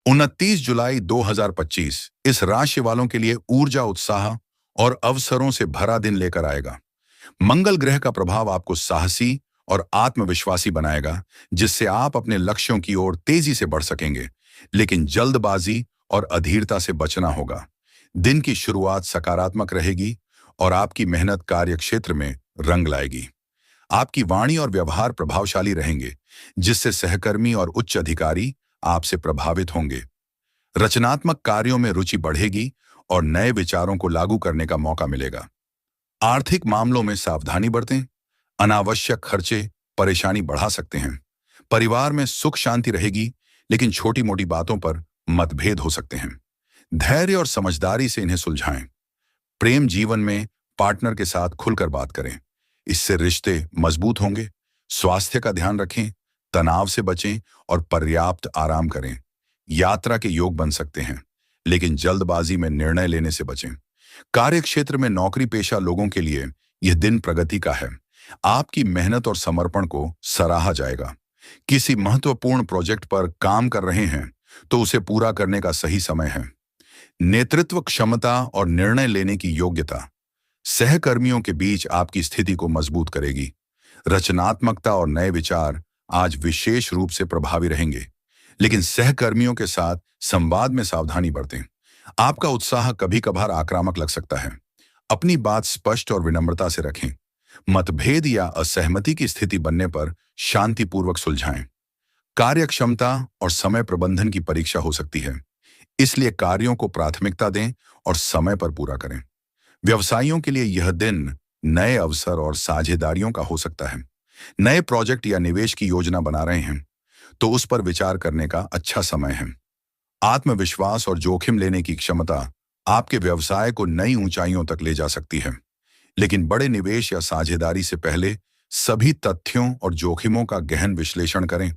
29 जुलाई 2025 इस राशि वालों के लिए ऊर्जा, उत्साह और अवसरों से भरा दिन लेकर आएगा। मंगल ग्रह का प्रभाव आपको साहसी और आत्मविश्वासी बनाएगा, जिससे आप अपने लक्ष्यों की ओर तेजी से बढ़ सकेंगे। लेकिन जल्दबाजी और अधीरता से बचना होगा। दिन की शुरुआत सकारात्मक रहेगी और आपकी मेहनत कार्य क्षेत्र में रंग लाएगी। आपकी वाणी और व्यवहार प्रभावशाली रहेंगे, जिससे सहकर्मी और उच्च अधिकारी आपसे प्रभावित होंगे। रचनात्मक कार्यों में रुचि बढ़ेगी और नए विचारों को लागू करने का मौका मिलेगा। आर्थिक मामलों में सावधानी बरतें। अनावश्यक खर्चे परेशानी बढ़ा सकते हैं। परिवार में सुख शांति रहेगी, लेकिन छोटी मोटी बातों पर मतभेद हो सकते हैं। धैर्य और समझदारी से इन्हें सुलझाएं। प्रेम जीवन में पार्टनर के साथ खुलकर बात करें, इससे रिश्ते मजबूत होंगे। स्वास्थ्य का ध्यान रखें, तनाव से बचें और पर्याप्त आराम करें। यात्रा के योग बन सकते हैं, लेकिन जल्दबाजी में निर्णय लेने से बचें। कार्यक्षेत्र में नौकरी पेशा लोगों के लिए यह दिन प्रगति का है। आपकी मेहनत और समर्पण को सराहा जाएगा। किसी महत्वपूर्ण प्रोजेक्ट पर काम कर रहे हैं तो उसे पूरा करने का सही समय है। नेतृत्व क्षमता और निर्णय लेने की योग्यता सहकर्मियों के बीच आपकी स्थिति को मजबूत करेगी। रचनात्मकता और नए विचार आज विशेष रूप से प्रभावी रहेंगे, लेकिन सहकर्मियों के साथ संवाद में सावधानी बरतें। आपका उत्साह कभी कभार आक्रामक लग सकता है। अपनी बात स्पष्ट और विनम्रता से रखें। मतभेद या असहमति की स्थिति बनने पर शांतिपूर्वक सुलझाएं। कार्यक्षमता और समय प्रबंधन की परीक्षा हो सकती है, इसलिए कार्यों को प्राथमिकता दें और समय पर पूरा करें। व्यवसायियों के लिए यह दिन नए अवसर और साझेदारियों का हो सकता है। नए प्रोजेक्ट या निवेश की योजना बना रहे हैं तो उस पर विचार करने का अच्छा समय है। आत्मविश्वास और जोखिम लेने की क्षमता आपके व्यवसाय को नई ऊंचाइयों तक ले जा सकती है, लेकिन बड़े निवेश या साझेदारी से पहले सभी तथ्यों और जोखिमों का गहन विश्लेषण करें।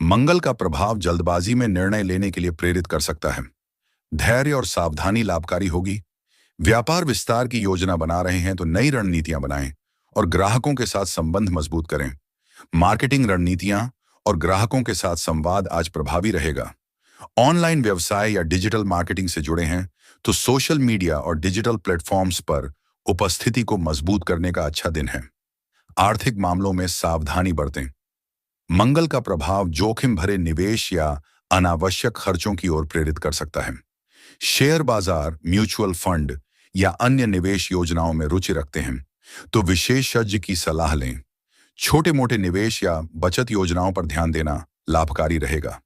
मंगल का प्रभाव जल्दबाजी में निर्णय लेने के लिए प्रेरित कर सकता है। धैर्य और सावधानी लाभकारी होगी। व्यापार विस्तार की योजना बना रहे हैं तो नई रणनीतियां बनाएं और ग्राहकों के साथ संबंध मजबूत करें। मार्केटिंग रणनीतियां और ग्राहकों के साथ संवाद आज प्रभावी रहेगा। ऑनलाइन व्यवसाय या डिजिटल मार्केटिंग से जुड़े हैं तो सोशल मीडिया और डिजिटल प्लेटफॉर्म्स पर उपस्थिति को मजबूत करने का अच्छा दिन है। आर्थिक मामलों में सावधानी बरतें। मंगल का प्रभाव जोखिम भरे निवेश या अनावश्यक खर्चों की ओर प्रेरित कर सकता है। शेयर बाजार, म्यूचुअल फंड या अन्य निवेश योजनाओं में रुचि रखते हैं तो विशेषज्ञ की सलाह लें। छोटे मोटे निवेश या बचत योजनाओं पर ध्यान देना लाभकारी रहेगा।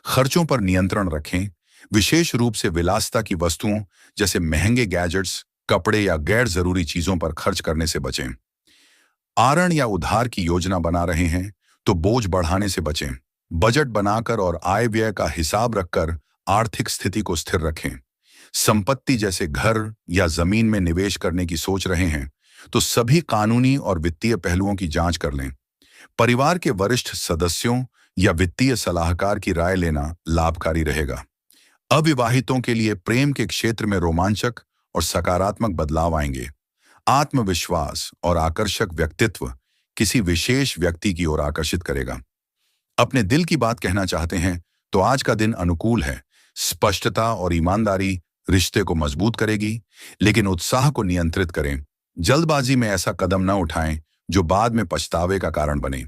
खर्चों पर नियंत्रण रखें, विशेष रूप से विलासिता की वस्तुओं जैसे महंगे गैजेट्स, कपड़े या गैर जरूरी चीजों पर खर्च करने से बचें। आरण या उधार की योजना बना रहे हैं तो बोझ बढ़ाने से बचें। बजट बनाकर और आय व्यय का हिसाब रखकर आर्थिक स्थिति को स्थिर रखें। संपत्ति जैसे घर या जमीन में निवेश करने की सोच रहे हैं तो सभी कानूनी और वित्तीय पहलुओं की जांच कर लें। परिवार के वरिष्ठ सदस्यों या वित्तीय सलाहकार की राय लेना लाभकारी रहेगा। अविवाहितों के लिए प्रेम के क्षेत्र में रोमांचक और सकारात्मक बदलाव आएंगे। आत्मविश्वास और आकर्षक व्यक्तित्व किसी विशेष व्यक्ति की ओर आकर्षित करेगा। अपने दिल की बात कहना चाहते हैं तो आज का दिन अनुकूल है। स्पष्टता और ईमानदारी रिश्ते को मजबूत करेगी, लेकिन उत्साह को नियंत्रित करें। जल्दबाजी में ऐसा कदम न उठाएं जो बाद में पछतावे का कारण बने।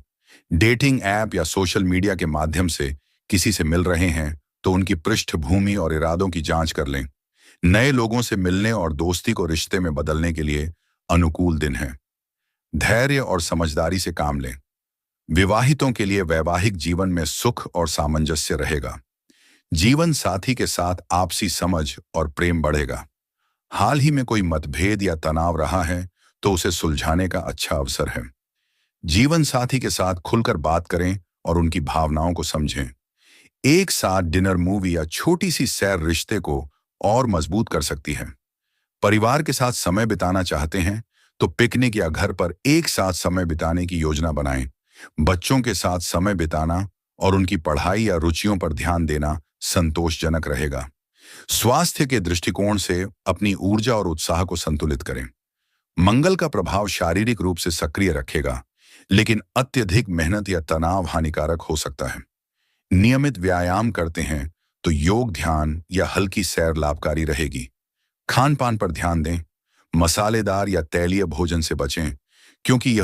डेटिंग ऐप या सोशल मीडिया के माध्यम से किसी से मिल रहे हैं तो उनकी पृष्ठभूमि और इरादों की जांच कर लें। नए लोगों से मिलने और दोस्ती को रिश्ते में बदलने के लिए अनुकूल दिन है। धैर्य और समझदारी से काम लें। विवाहितों के लिए वैवाहिक जीवन में सुख और सामंजस्य रहेगा। जीवन साथी के साथ आपसी समझ और प्रेम बढ़ेगा। हाल ही में कोई मतभेद या तनाव रहा है तो उसे सुलझाने का अच्छा अवसर है। जीवन साथी के साथ खुलकर बात करें और उनकी भावनाओं को समझें। एक साथ डिनर, मूवी या छोटी सी सैर रिश्ते को और मजबूत कर सकती है। परिवार के साथ समय बिताना चाहते हैं तो पिकनिक या घर पर एक साथ समय बिताने की योजना बनाएं। बच्चों के साथ समय बिताना और उनकी पढ़ाई या रुचियों पर ध्यान देना संतोषजनक रहेगा। स्वास्थ्य के दृष्टिकोण से अपनी ऊर्जा और उत्साह को संतुलित करें। मंगल का प्रभाव शारीरिक रूप से सक्रिय रखेगा, लेकिन अत्यधिक मेहनत या तनाव हानिकारक हो सकता है। नियमित व्यायाम करते हैं तो योग, ध्यान या हल्की सैर लाभकारी रहेगी। खान पान पर ध्यान दें, मसालेदार या तैलीय भोजन से बचें, क्योंकि यह